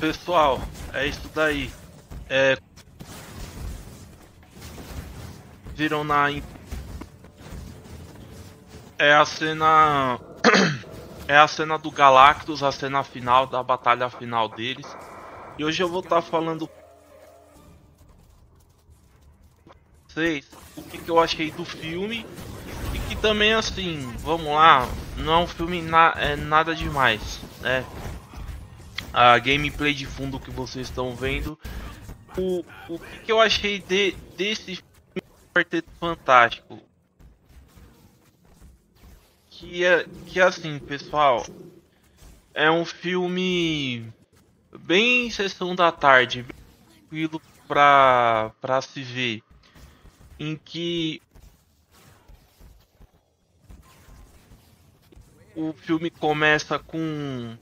Pessoal, é isso daí. É, viram na. É a cena. É a cena do Galactus, a cena final da batalha final deles. E hoje eu vou estar falando pra vocês o que eu achei do filme. E que também, assim, vamos lá, não é um filme nada demais, né? A gameplay de fundo que vocês estão vendo. O que eu achei desse filme Quarteto Fantástico? Que assim, pessoal, é um filme bem sessão da tarde, bem tranquilo pra se ver, em que o filme começa com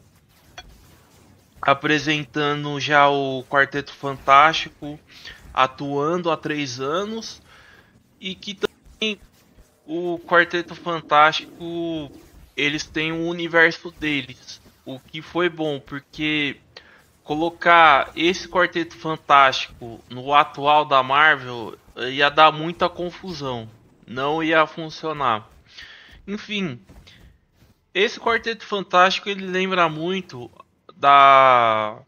apresentando já o Quarteto Fantástico atuando há 3 anos, e que também o Quarteto Fantástico eles têm um universo deles, o que foi bom porque colocar esse Quarteto Fantástico no atual da Marvel ia dar muita confusão, não ia funcionar. Enfim, esse Quarteto Fantástico ele lembra muito da.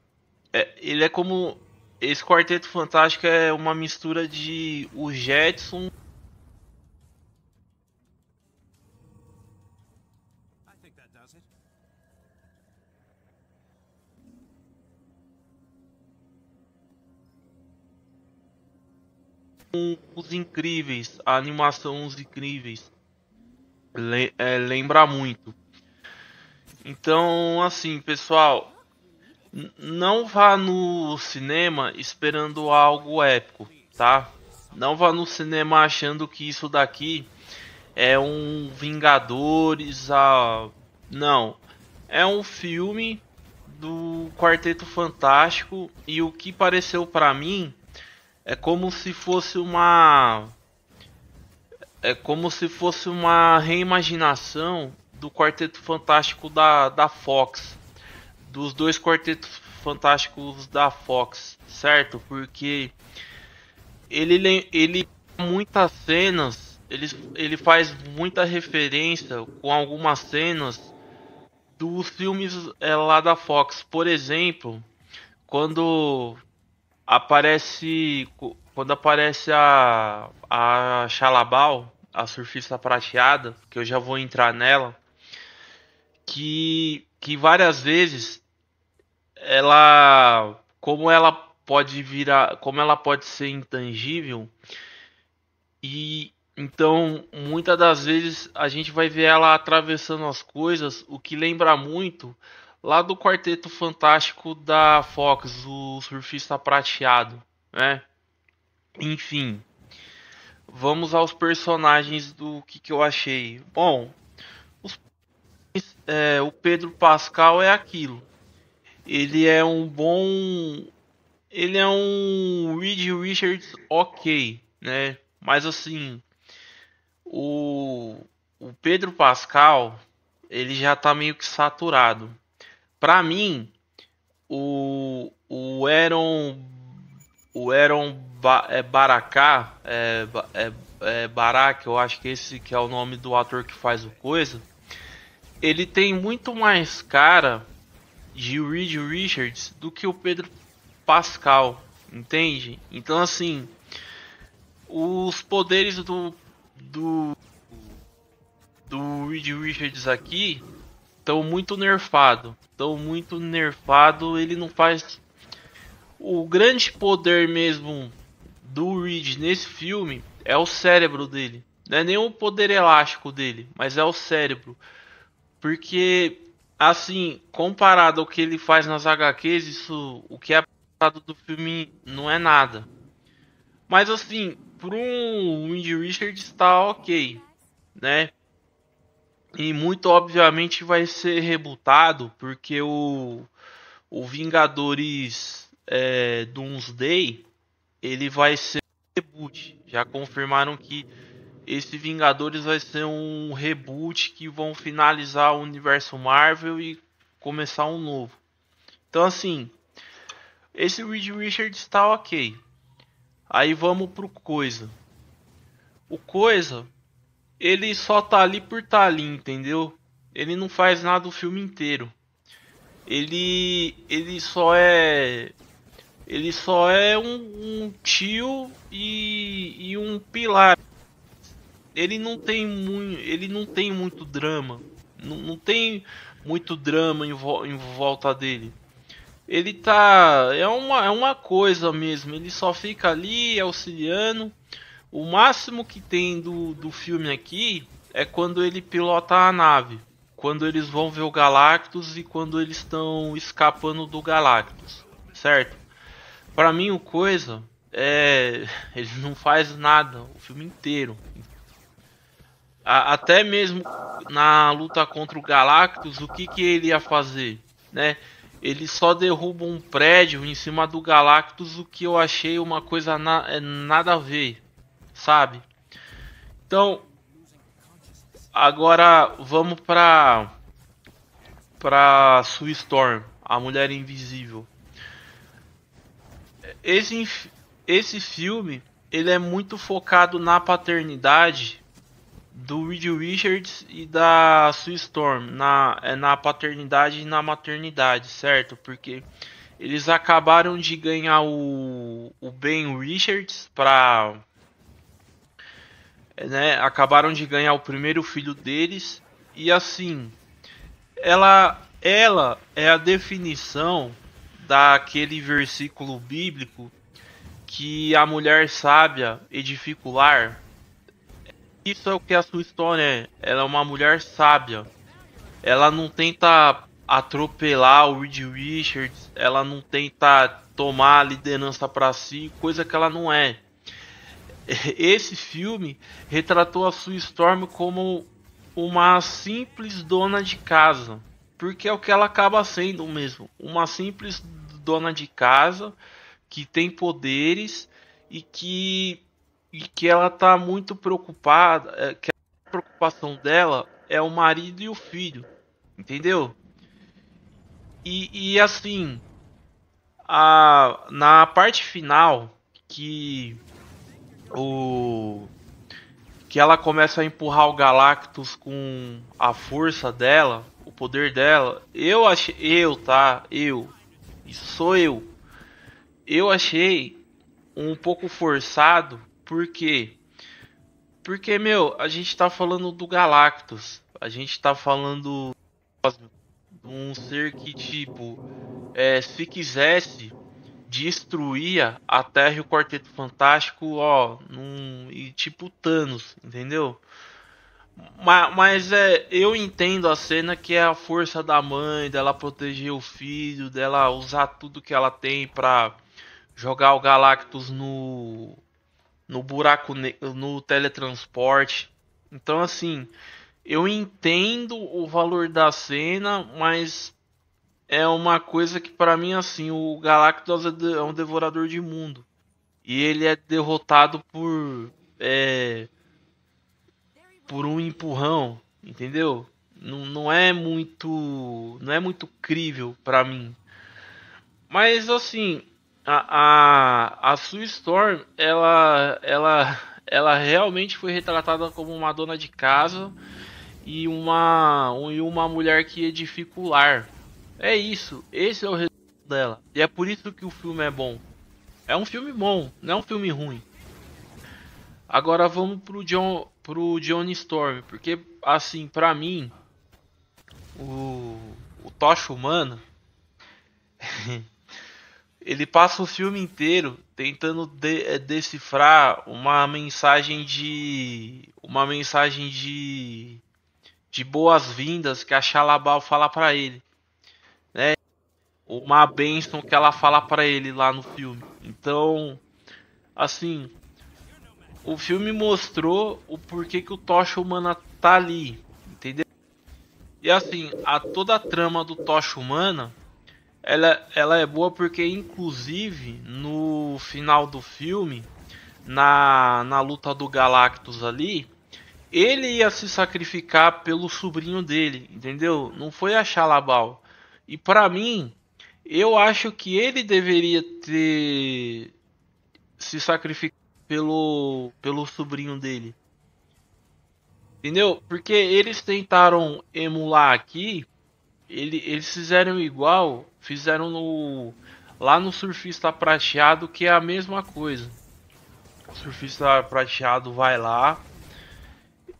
Ele é como. Esse Quarteto Fantástico é uma mistura de o Jetson com os Incríveis, a animação Os Incríveis. Lembra muito. Então, assim, pessoal, não vá no cinema esperando algo épico, tá? Não vá no cinema achando que isso daqui é um Vingadores, não. É um filme do Quarteto Fantástico e o que pareceu pra mim é como se fosse uma reimaginação do Quarteto Fantástico da Fox, dos dois Quartetos Fantásticos da Fox, certo? Porque ele muitas cenas, ele faz muita referência com algumas cenas dos filmes lá da Fox. Por exemplo, quando aparece a Xalabal, a surfista prateada, que eu já vou entrar nela, que várias vezes como ela pode ser intangível, e então muitas das vezes a gente vai ver ela atravessando as coisas, o que lembra muito lá do Quarteto Fantástico da Fox, o surfista prateado, né? Enfim, vamos aos personagens do que eu achei. Bom, o Pedro Pascal é aquilo. Ele é um bom. Ele é um Reed Richards ok, né? Mas assim, o, o Pedro Pascal, ele já tá meio que saturado. Pra mim, o Aaron. O Aaron Baraká, Barak, eu acho que esse que é o nome do ator que faz o coisa. Ele tem muito mais cara de Reed Richards do que o Pedro Pascal, entende? Então assim, os poderes do, do Reed Richards aqui estão muito nerfado, ele não faz o grande poder mesmo do Reed nesse filme é o cérebro dele. Não é nem o poder elástico dele, mas é o cérebro. Porque, assim, comparado ao que ele faz nas HQs, isso, o que é apresentado do filme não é nada. Mas, assim, por um Reed Richards está ok, né? E muito obviamente vai ser rebutado, porque o Vingadores Doomsday ele vai ser um reboot. Já confirmaram que esse Vingadores vai ser um reboot que vão finalizar o universo Marvel e começar um novo. Então assim, Esse Reed Richards tá ok. Aí vamos pro Coisa. O Coisa, ele só tá ali por tá ali, entendeu? Ele não faz nada o filme inteiro. Ele só é um tio e um pilar. Ele não tem muito drama. Não tem muito drama em volta dele. Ele tá. É uma coisa mesmo. Ele só fica ali auxiliando. O máximo que tem do filme aqui é quando ele pilota a nave. Quando eles vão ver o Galactus e quando eles estão escapando do Galactus. Certo? Pra mim, o Coisa é. Ele não faz nada o filme inteiro. Até mesmo na luta contra o Galactus, o que ele ia fazer, né? Ele só derruba um prédio em cima do Galactus, o que eu achei uma coisa nada a ver, sabe? Então, agora vamos pra Sue Storm, a Mulher Invisível. Esse, esse filme, ele é muito focado na paternidade do Reed Richards e da Sue Storm, na paternidade e na maternidade, certo? Porque eles acabaram de ganhar o Ben Richards para, né? Acabaram de ganhar o primeiro filho deles e assim, ela é a definição daquele versículo bíblico que a mulher sábia edifica o lar. Isso é o que a sua história é. Ela é uma mulher sábia. Ela não tenta atropelar o Reed Richards. Ela não tenta tomar a liderança para si, coisa que ela não é. Esse filme retratou a Sue Storm como uma simples dona de casa. Porque é o que ela acaba sendo mesmo. Uma simples dona de casa que tem poderes e que ela tá muito preocupada, que a preocupação dela é o marido e o filho, entendeu? E assim, na parte final que o que ela começa a empurrar o Galactus com a força dela, o poder dela, isso sou eu achei um pouco forçado. Por quê? Porque, meu, a gente tá falando do Galactus. A gente tá falando de um ser que, tipo, se quisesse, destruía a Terra e o Quarteto Fantástico, ó, e tipo Thanos, entendeu? Mas eu entendo a cena que é a força da mãe, dela proteger o filho, dela usar tudo que ela tem pra jogar o Galactus no buraco, no teletransporte. Então, assim, eu entendo o valor da cena, mas é uma coisa que pra mim, assim, o Galactus é um devorador de mundo e ele é derrotado por um empurrão, entendeu? Não é muito crível pra mim. Mas assim, a Sue Storm, ela realmente foi retratada como uma dona de casa e uma mulher que edifica o lar. É isso, esse é o resumo dela. E é por isso que o filme é bom. É um filme bom, não é um filme ruim. Agora vamos pro Johnny Storm, porque assim, pra mim, o Tocha Humana ele passa o filme inteiro tentando decifrar uma mensagem de boas-vindas que a Xalabal fala pra ele, né? Uma bênção que ela fala pra ele lá no filme. Então, assim, o filme mostrou o porquê que o Tocha Humana tá ali, entendeu? E assim, toda a trama do Tocha Humana ela é boa porque, inclusive, no final do filme, na luta do Galactus ali, ele ia se sacrificar pelo sobrinho dele, entendeu? Não foi a Xalabal. E pra mim, Eu acho que ele deveria ter se sacrificado pelo sobrinho dele. Entendeu? Porque eles tentaram emular aqui, eles fizeram igual, fizeram lá no Surfista Prateado, que é a mesma coisa. O Surfista Prateado vai lá,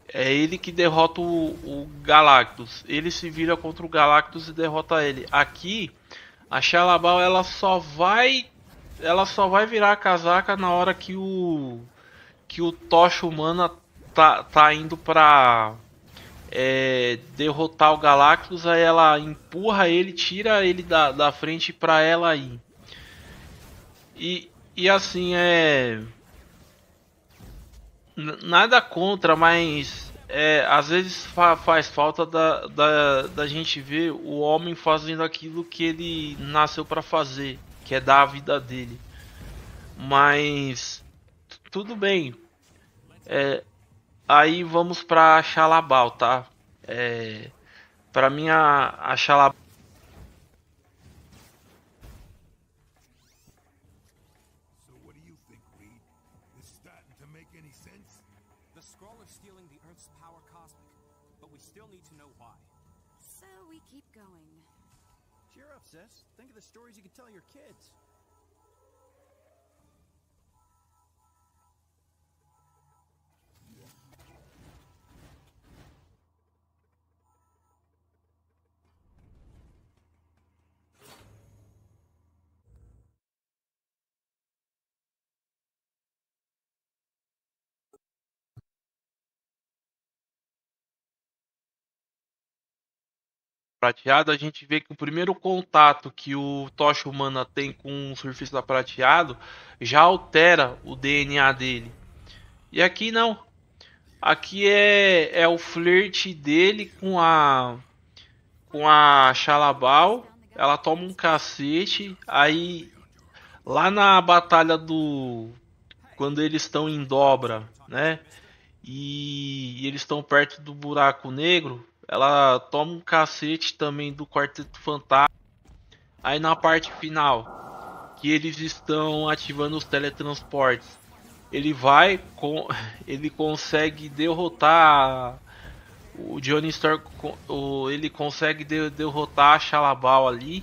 é ele que derrota o Galactus. Ele se vira contra o Galactus e derrota ele. Aqui, a Xalabal ela só vai virar a casaca na hora que o Tocha Humana tá indo pra derrotar o Galactus. Aí ela empurra ele, tira ele da frente pra ela ir. E assim, nada contra, mas às vezes faz falta da gente ver o homem fazendo aquilo que ele nasceu pra fazer, que é dar a vida dele. Mas tudo bem. Aí vamos pra Xalabal, tá? Pra mim a Xalabal. So what do you think, Reed? This starting to make any sense? The scroll are stealing the Earth's power cosmic, but we still need to know why. So we keep going. Cheer up, sis. Think of the stories you could tell your kids. Prateado, a gente vê que o primeiro contato que o Tocha Humana tem com o Surfista Prateado já altera o DNA dele. E aqui não. Aqui é o flerte dele com a Xalabal. Ela toma um cacete. Aí lá na batalha do quando eles estão em dobra, né? E eles estão perto do buraco negro. Ela toma um cacete também do Quarteto Fantástico. Aí na parte final, que eles estão ativando os teletransportes, ele vai com, ele consegue derrotar o Johnny Storm, ele consegue derrotar a Xalabal ali.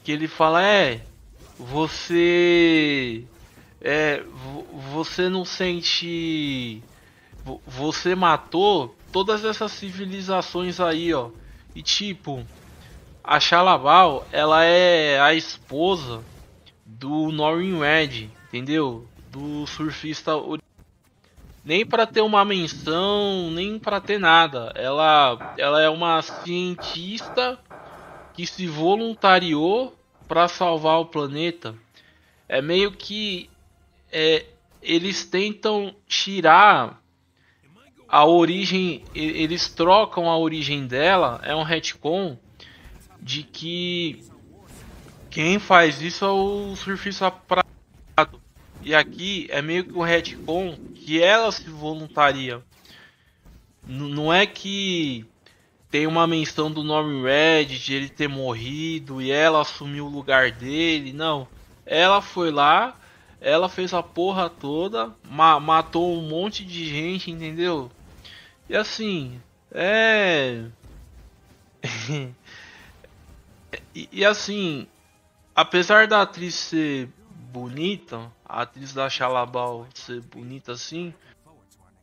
Que ele fala você você não sente, você matou todas essas civilizações aí, ó. E tipo, a Xalabal, ela é a esposa do Norrin Red, entendeu? Do surfista. Nem para ter uma menção, nem para ter nada. Ela é uma cientista que se voluntariou para salvar o planeta. É meio que eles tentam tirar a origem, eles trocam a origem dela, é um retcon de que quem faz isso é o Surfista Prateado. E aqui é meio que um retcon que ela se voluntaria. Não é que tem uma menção do Norman Reed de ele ter morrido e ela assumiu o lugar dele. Não. Ela foi lá, ela fez a porra toda, matou um monte de gente, entendeu? E assim, e assim, apesar da atriz ser bonita, a atriz da Xalabal ser bonita assim,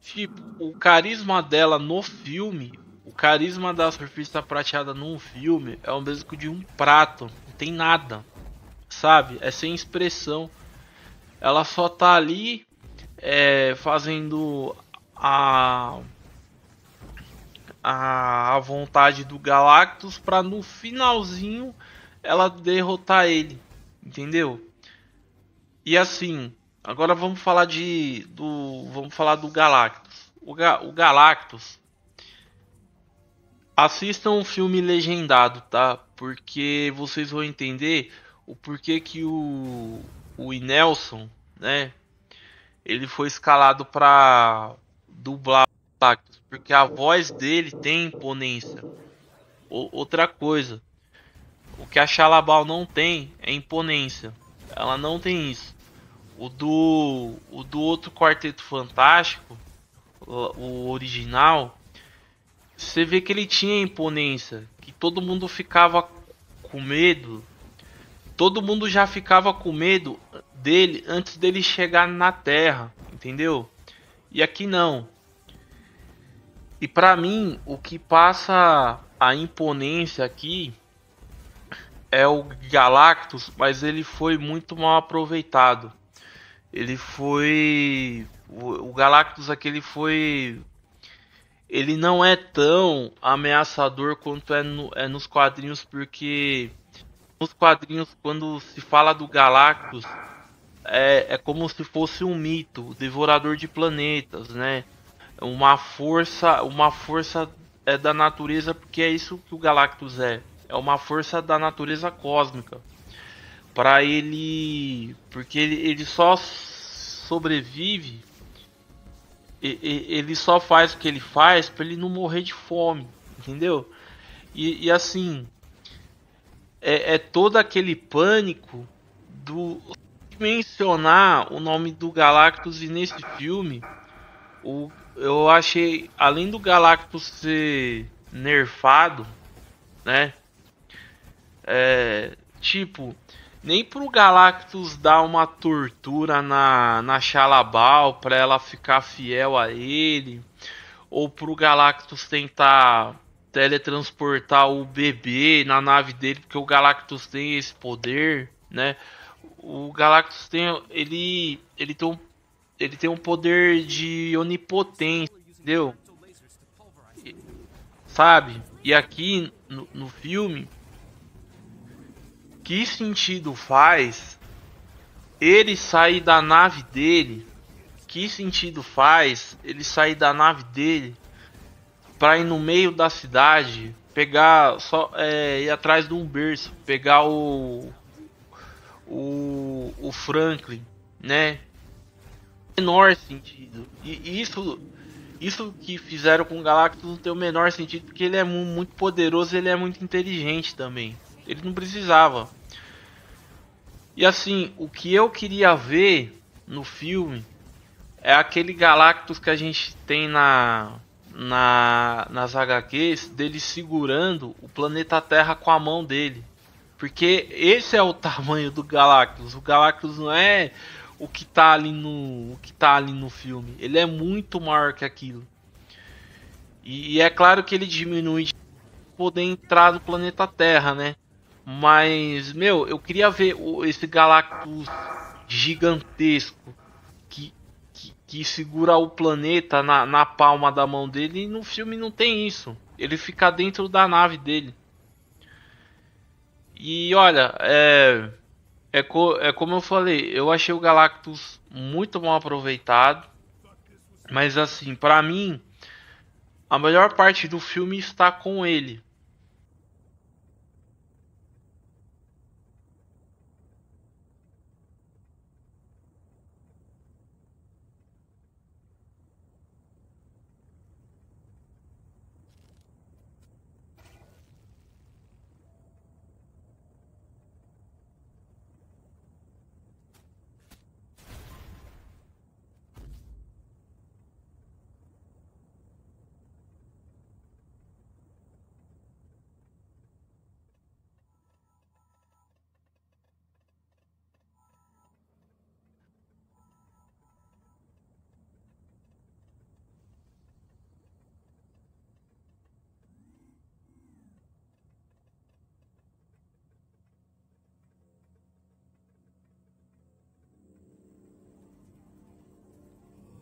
tipo, o carisma dela no filme, o carisma da Surfista Prateada num filme é o mesmo que o de um prato, não tem nada, sabe? É sem expressão. Ela só tá ali fazendo a vontade do Galactus para no finalzinho ela derrotar ele, entendeu? E assim, agora vamos falar do Galactus. O Galactus, assistam um filme legendado, tá? Porque vocês vão entender o porquê que o Nelson, né? Ele foi escalado para dublar o Galactus, porque a voz dele tem imponência. Outra coisa, O que a Shalla-Bal não tem é imponência. Ela não tem isso. O do outro Quarteto Fantástico, o original, você vê que ele tinha imponência, que todo mundo ficava com medo. Todo mundo já ficava com medo dele antes dele chegar na Terra, entendeu? E aqui não. E pra mim, o que passa a imponência aqui é o Galactus, mas ele foi muito mal aproveitado. Ele foi... O Galactus aqui, ele não é tão ameaçador quanto é nos quadrinhos, porque nos quadrinhos, quando se fala do Galactus, é como se fosse um mito, o devorador de planetas, né? Uma força da natureza, porque é isso que o Galactus é. É uma força da natureza cósmica. Para ele, porque ele só sobrevive, ele só faz o que ele faz para ele não morrer de fome, entendeu? E assim, é todo aquele pânico do mencionar o nome do Galactus. E nesse filme, eu achei, além do Galactus ser nerfado, né? Tipo, nem pro Galactus dar uma tortura na Shalla-Bal pra ela ficar fiel a ele, ou pro Galactus tentar teletransportar o bebê na nave dele, porque o Galactus tem esse poder, né? O Galactus ele tem um poder de onipotência, entendeu? Sabe? E aqui no filme, que sentido faz ele sair da nave dele? Que sentido faz ele sair da nave dele pra ir no meio da cidade, pegar ir atrás de um berço, pegar o Franklin, né? Menor sentido. E isso que fizeram com o Galactus não tem o menor sentido, porque ele é muito poderoso, ele é muito inteligente também. Ele não precisava. E assim, o que eu queria ver no filme é aquele Galactus que a gente tem nas HQs, dele segurando o planeta Terra com a mão dele. Porque esse é o tamanho do Galactus. O Galactus não é o que tá ali no filme. Ele é muito maior que aquilo. E é claro que ele diminui de poder entrar no planeta Terra, né? Mas, meu, eu queria ver esse Galactus gigantesco que segura o planeta na palma da mão dele. E no filme não tem isso. Ele fica dentro da nave dele. E olha, como eu falei, eu achei o Galactus muito mal aproveitado. Mas assim, pra mim, a melhor parte do filme está com ele.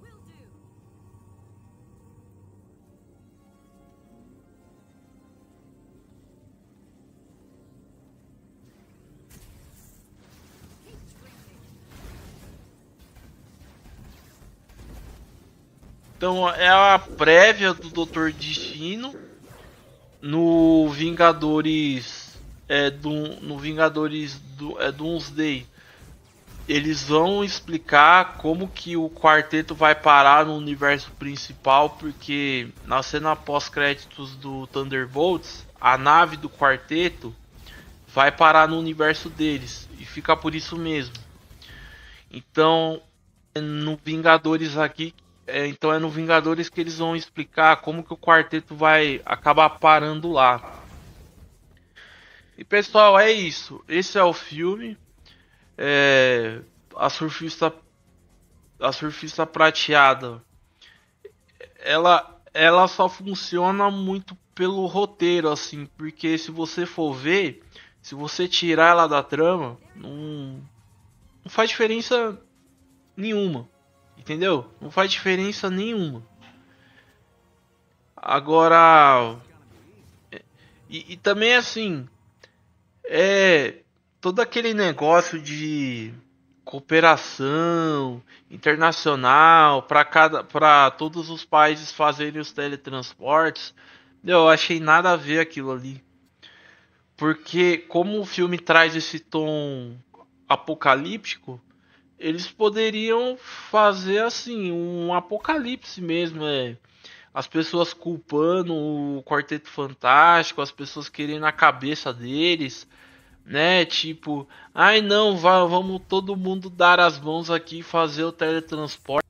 Will do. Keep dreaming. Então é a prévia do Doutor Destino no Vingadores no Vingadores Doomsday. Eles vão explicar como que o quarteto vai parar no universo principal, porque na cena pós-créditos do Thunderbolts, a nave do quarteto vai parar no universo deles e fica por isso mesmo. Então, no Vingadores aqui, então é no Vingadores que eles vão explicar como que o quarteto vai acabar parando lá. E pessoal, é isso. Esse é o filme. A surfista prateada, ela só funciona muito pelo roteiro, assim, porque se você for ver, se você tirar ela da trama, não faz diferença nenhuma, entendeu? Não faz diferença nenhuma. Agora, e também assim, todo aquele negócio de cooperação internacional para todos os países fazerem os teletransportes, eu achei nada a ver aquilo ali. Porque como o filme traz esse tom apocalíptico, eles poderiam fazer assim um apocalipse mesmo, as pessoas culpando o Quarteto Fantástico, as pessoas querendo a cabeça deles, né? Tipo, ai não, vamos todo mundo dar as mãos aqui e fazer o teletransporte.